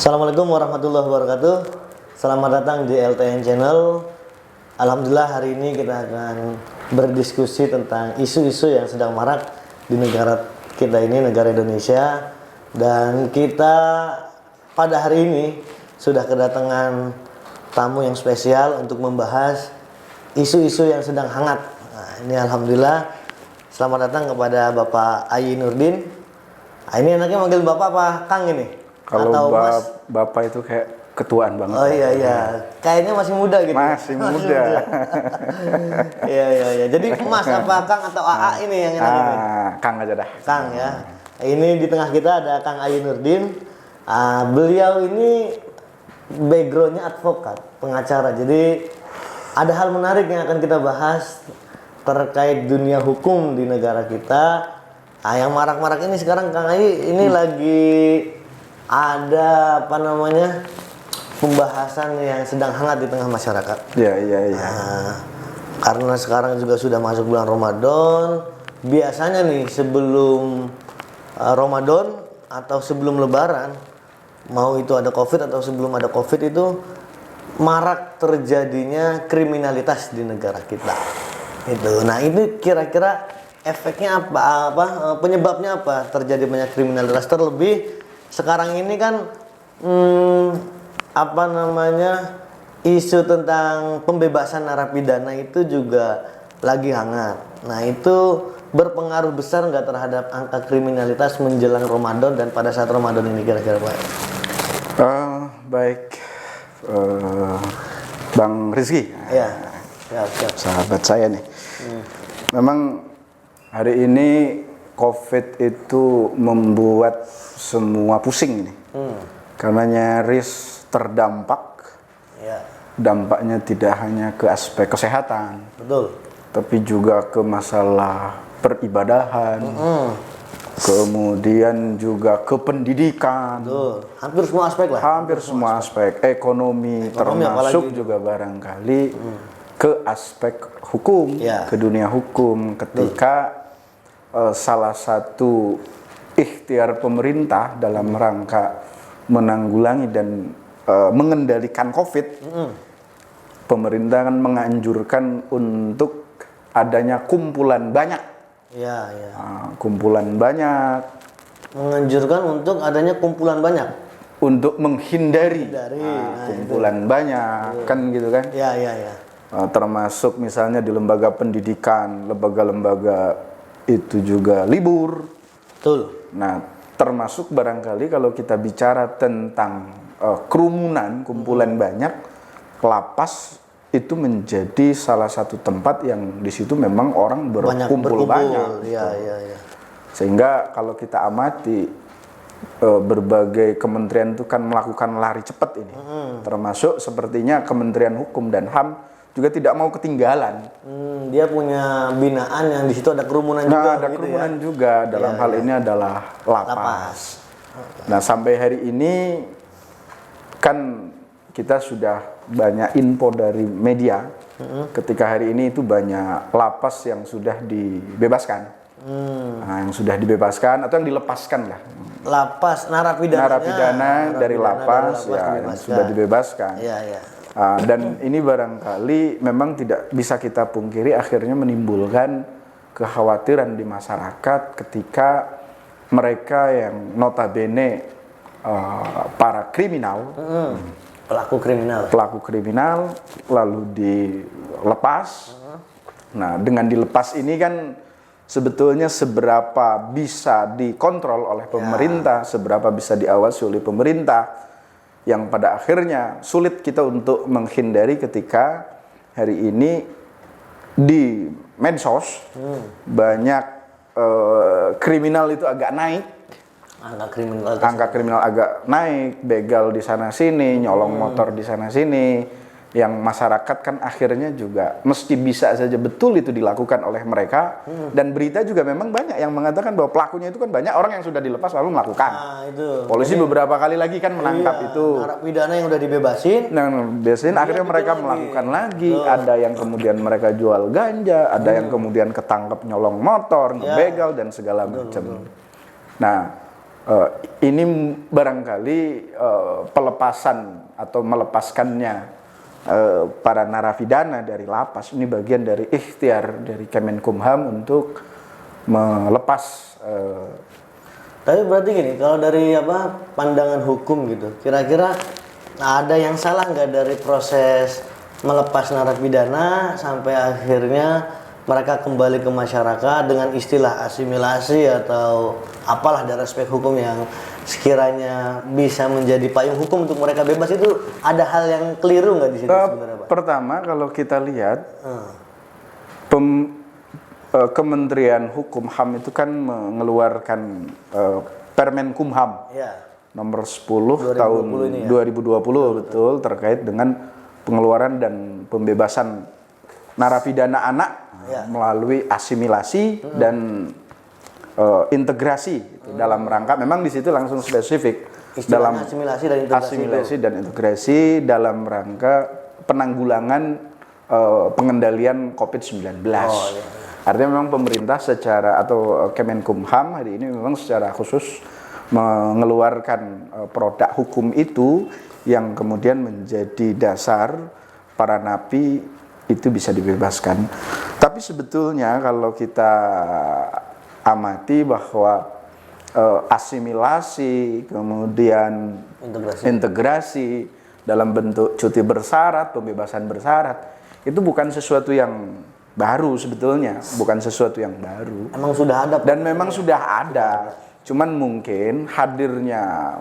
Assalamualaikum warahmatullahi wabarakatuh. Selamat datang di LTN Channel. Alhamdulillah hari ini kita akan berdiskusi tentang isu-isu yang sedang marak di negara kita ini, negara Indonesia. Dan kita pada hari ini sudah kedatangan tamu yang spesial untuk membahas isu-isu yang sedang hangat. Nah, ini alhamdulillah selamat datang kepada Bapak Ayi Nurdin. Nah, ini enaknya manggil Bapak apa Kang ini? Kalau atau Mas? Bapak itu kayak ketuaan banget. Oh iya, kayaknya masih muda gitu. Masih muda. Iya. Jadi Mas apa Kang atau AA ini yang enak ini? Kang aja dah. Kang ya. Ini di tengah kita ada Kang Ayi Nurdin. Beliau ini backgroundnya advokat, pengacara. Jadi ada hal menarik yang akan kita bahas terkait dunia hukum di negara kita. Yang marak-marak ini sekarang Kang Ayi ini lagi ada pembahasan yang sedang hangat di tengah masyarakat. Iya. Karena sekarang juga sudah masuk bulan Ramadan. Biasanya nih sebelum Ramadan atau sebelum Lebaran, mau itu ada COVID atau sebelum ada COVID itu marak terjadinya kriminalitas di negara kita. Itu. Nah, ini kira-kira efeknya apa? Penyebabnya apa terjadi banyak kriminalitas, terlebih sekarang ini kan isu tentang pembebasan narapidana itu juga lagi hangat. Nah, itu berpengaruh besar nggak terhadap angka kriminalitas menjelang Ramadan dan pada saat Ramadan ini kira-kira Pak? Baik, Bang Rizky. Ya, siap. Sahabat saya nih. Memang hari ini COVID itu membuat semua pusing ini. Karena nyaris terdampak. Ya. Dampaknya tidak hanya ke aspek kesehatan. Betul. Tapi juga ke masalah peribadahan. Kemudian juga ke pendidikan. Betul. Hampir semua aspek lah. Hampir semua aspek. Ekonomi termasuk apalagi juga barangkali ke aspek hukum, ke dunia hukum ketika salah satu ikhtiar pemerintah dalam rangka menanggulangi dan mengendalikan COVID, pemerintah kan menganjurkan untuk adanya kumpulan banyak. Iya. Kumpulan banyak. Menganjurkan untuk adanya kumpulan banyak. Untuk menghindari kumpulan banyak, kan gitu kan? Iya. Termasuk misalnya di lembaga pendidikan, lembaga-lembaga itu juga libur. Betul. Nah, termasuk barangkali kalau kita bicara tentang kerumunan, kumpulan banyak, lapas itu menjadi salah satu tempat yang di situ memang orang berkumpul banyak. Iya. Sehingga kalau kita amati berbagai kementerian itu kan melakukan lari cepat ini. Termasuk sepertinya Kementerian Hukum dan HAM juga tidak mau ketinggalan. Dia punya binaan yang di situ ada kerumunan juga. Ada kerumunan juga. Dalam hal ini adalah lapas. Nah, sampai hari ini kan kita sudah banyak info dari media. Ketika hari ini itu banyak lapas yang sudah dibebaskan. Yang sudah dibebaskan atau yang dilepaskan lah. Lapas narapidana dari lapas yang sudah dibebaskan. Iya. Dan ini barangkali memang tidak bisa kita pungkiri akhirnya menimbulkan kekhawatiran di masyarakat ketika mereka yang notabene para kriminal, pelaku kriminal lalu dilepas. Nah, dengan dilepas ini kan sebetulnya seberapa bisa dikontrol oleh pemerintah, seberapa bisa diawasi oleh pemerintah, yang pada akhirnya sulit kita untuk menghindari ketika hari ini di medsos banyak kriminal itu agak naik. Angka kriminal agak naik, begal di sana sini, nyolong motor di sana sini. Yang masyarakat kan akhirnya juga meski bisa saja betul itu dilakukan oleh mereka, dan berita juga memang banyak yang mengatakan bahwa pelakunya itu kan banyak orang yang sudah dilepas lalu melakukan. Polisi beberapa kali lagi kan menangkap itu narapidana yang udah dibebasin. Nah, biasanya akhirnya mereka melakukan lagi. Ada yang kemudian mereka jual ganja, ada yang kemudian ketangkep nyolong motor, ngebegal dan segala macam. Nah, Ini barangkali pelepasan atau melepaskannya para narapidana dari lapas ini bagian dari ikhtiar dari Kemenkumham untuk melepas. Tapi berarti gini, kalau dari pandangan hukum gitu, kira-kira ada yang salah nggak dari proses melepas narapidana sampai akhirnya mereka kembali ke masyarakat dengan istilah asimilasi atau apalah dari aspek hukum yang sekiranya bisa menjadi payung hukum untuk mereka bebas, itu ada hal yang keliru nggak di situ sebenarnya, Pak? Pertama, kalau kita lihat Kementerian Hukum HAM itu kan mengeluarkan Permenkumham nomor 10 tahun 2020 betul, terkait dengan pengeluaran dan pembebasan narapidana anak melalui asimilasi dan integrasi gitu, dalam rangka, memang di situ langsung spesifik dalam asimilasi dan integrasi dalam rangka penanggulangan pengendalian COVID-19. Artinya memang pemerintah secara atau Kemenkumham hari ini memang secara khusus mengeluarkan produk hukum itu yang kemudian menjadi dasar para napi itu bisa dibebaskan. Tapi sebetulnya kalau kita amati bahwa asimilasi kemudian integrasi dalam bentuk cuti bersyarat, pembebasan bersyarat, itu bukan sesuatu yang baru sebetulnya, bukan sesuatu yang baru. Emang sudah ada. Dan memang sudah ada. Cuman mungkin hadirnya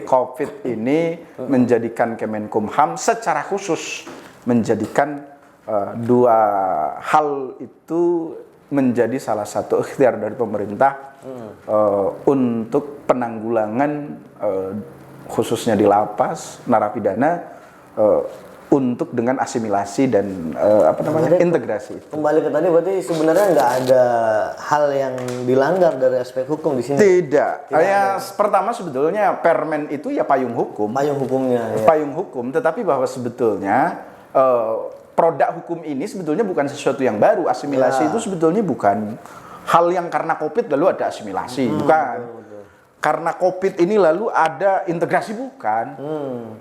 COVID ini menjadikan Kemenkumham secara khusus menjadikan dua hal itu menjadi salah satu ikhtiar dari pemerintah untuk penanggulangan khususnya di lapas narapidana untuk dengan asimilasi dan integrasi. Kembali ke tadi, berarti sebenarnya nggak ada hal yang dilanggar dari aspek hukum di sini. Tidak. Pertama sebetulnya Permen itu ya payung hukum. Payung hukumnya. Ya. Payung hukum, tetapi bahwa sebetulnya produk hukum ini sebetulnya bukan sesuatu yang baru. Asimilasi itu sebetulnya bukan hal yang karena COVID lalu ada asimilasi, bukan. Betul. Karena COVID ini lalu ada integrasi, bukan.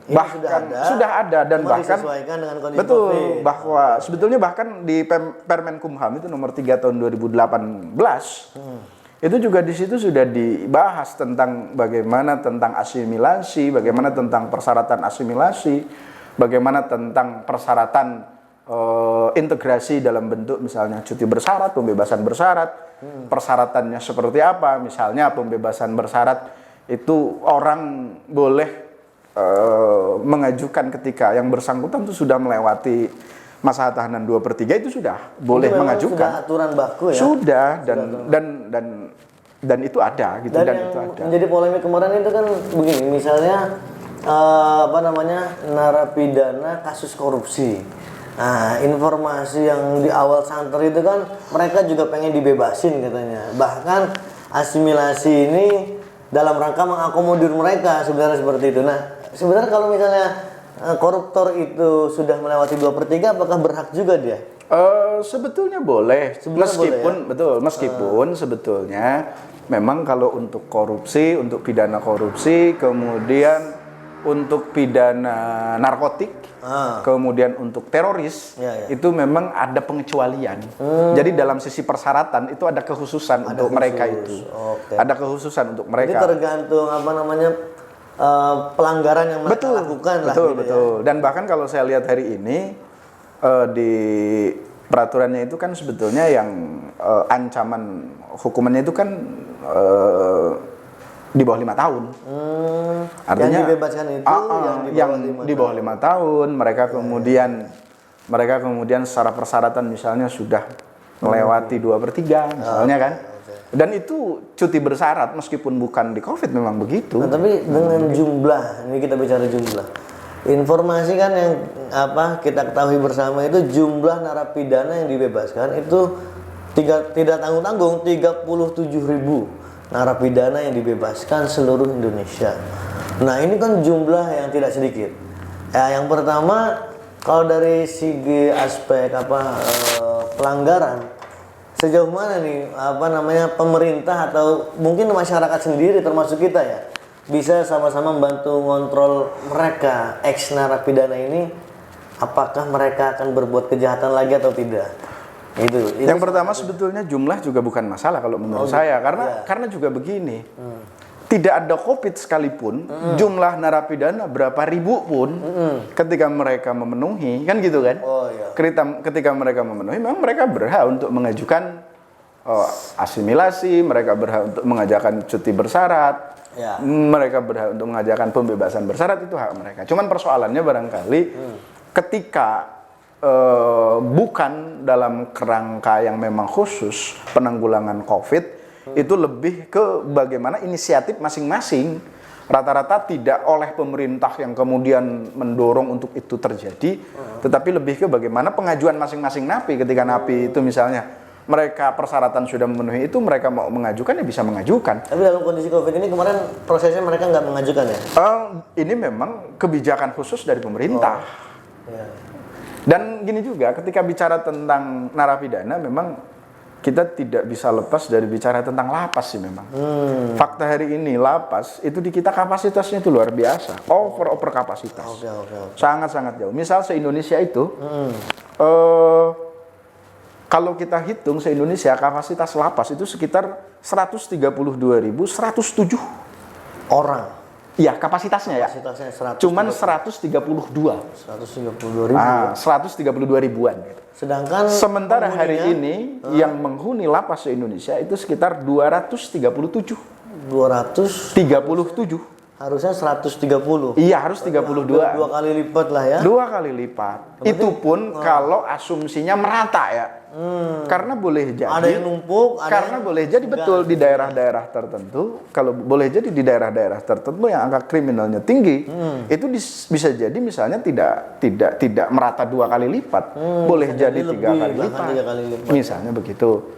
Bahkan sudah ada dan bahkan dengan kondisi betul COVID. Bahwa sebetulnya bahkan di Permenkumham itu nomor 3 tahun 2018 itu juga di situ sudah dibahas tentang bagaimana tentang asimilasi, bagaimana tentang persyaratan asimilasi, bagaimana tentang persyaratan integrasi dalam bentuk misalnya cuti bersyarat, pembebasan bersyarat, persyaratannya seperti apa, misalnya pembebasan bersyarat itu orang boleh mengajukan ketika yang bersangkutan itu sudah melewati masa tahanan 2/3 itu sudah boleh mengajukan. Sudah aturan baku ya. Sudah dan itu ada gitu, dan itu ada. Menjadi polemik kemarin itu kan begini, misalnya narapidana kasus korupsi. Nah, informasi yang di awal santer itu kan mereka juga pengen dibebasin katanya. Bahkan asimilasi ini dalam rangka mengakomodir mereka, sebenarnya seperti itu. Nah, sebenarnya kalau misalnya koruptor itu sudah melewati 2/3, apakah berhak juga dia? Sebetulnya boleh. Meskipun boleh, ya? Meskipun sebetulnya memang kalau untuk korupsi, untuk pidana korupsi, kemudian untuk pidana narkotik, kemudian untuk teroris, itu memang ada pengecualian. Jadi dalam sisi persyaratan itu ada kekhususan untuk mereka itu. Ada kekhususan untuk mereka. Jadi tergantung pelanggaran yang mereka lakukan lah. Betul. Ya. Dan bahkan kalau saya lihat hari ini di peraturannya itu kan sebetulnya yang ancaman hukumannya itu kan di bawah 5 tahun. Artinya yang dibebaskan itu yang di bawah 5 tahun, mereka kemudian secara persyaratan misalnya sudah melewati 2/3 misalnya kan. Dan itu cuti bersyarat meskipun bukan di COVID memang begitu. Nah, tapi dengan jumlah, ini kita bicara jumlah. Informasi kan yang kita ketahui bersama itu jumlah narapidana yang dibebaskan itu tidak tanggung-tanggung 37.000 narapidana yang dibebaskan seluruh Indonesia. Nah, ini kan jumlah yang tidak sedikit. Ya, yang pertama kalau dari segi aspek pelanggaran, sejauh mana nih pemerintah atau mungkin masyarakat sendiri termasuk kita ya bisa sama-sama membantu ngontrol mereka ex narapidana ini, apakah mereka akan berbuat kejahatan lagi atau tidak? Itu yang pertama sebetulnya jumlah juga bukan masalah kalau menurut saya, karena juga begini, tidak ada COVID sekalipun, jumlah narapidana berapa ribu pun, ketika mereka memenuhi, kan gitu kan? Ketika mereka memenuhi, memang mereka berhak untuk mengajukan asimilasi, mereka berhak untuk mengajukan cuti bersyarat, mereka berhak untuk mengajukan pembebasan bersyarat, itu hak mereka. Cuman persoalannya barangkali ketika bukan dalam kerangka yang memang khusus penanggulangan COVID, itu lebih ke bagaimana inisiatif masing-masing. Rata-rata tidak oleh pemerintah yang kemudian mendorong untuk itu terjadi, tetapi lebih ke bagaimana pengajuan masing-masing napi. Ketika napi itu misalnya mereka persyaratan sudah memenuhi itu, mereka mau mengajukan ya bisa mengajukan. Tapi dalam kondisi COVID ini kemarin prosesnya mereka nggak mengajukan ya? Ini memang kebijakan khusus dari pemerintah. Dan gini juga, ketika bicara tentang narapidana, memang kita tidak bisa lepas dari bicara tentang lapas sih memang. Fakta hari ini lapas itu di kita kapasitasnya itu luar biasa, over kapasitas. Sangat-sangat jauh. Misal se-Indonesia itu, kalau kita hitung se-Indonesia kapasitas lapas itu sekitar 132.107 orang. Iya, kapasitasnya ya. Kapasitasnya 100. Cuman 132. 132.000. 132 ribuan. Gitu. Sedangkan sementara hari ini yang menghuni lapas se-Indonesia itu sekitar 237. 237. Harusnya 130. Iya, harus 32. Dua kali lipat lah ya. 2 kali lipat. Berarti, itu pun kalau asumsinya merata ya. Karena boleh jadi ada yang numpuk, karena boleh jadi betul di daerah-daerah tertentu, kalau boleh jadi di daerah-daerah tertentu yang angka kriminalnya tinggi, itu bisa jadi misalnya tidak merata 2 kali lipat, boleh jadi 3 kali lipat. Misalnya begitu.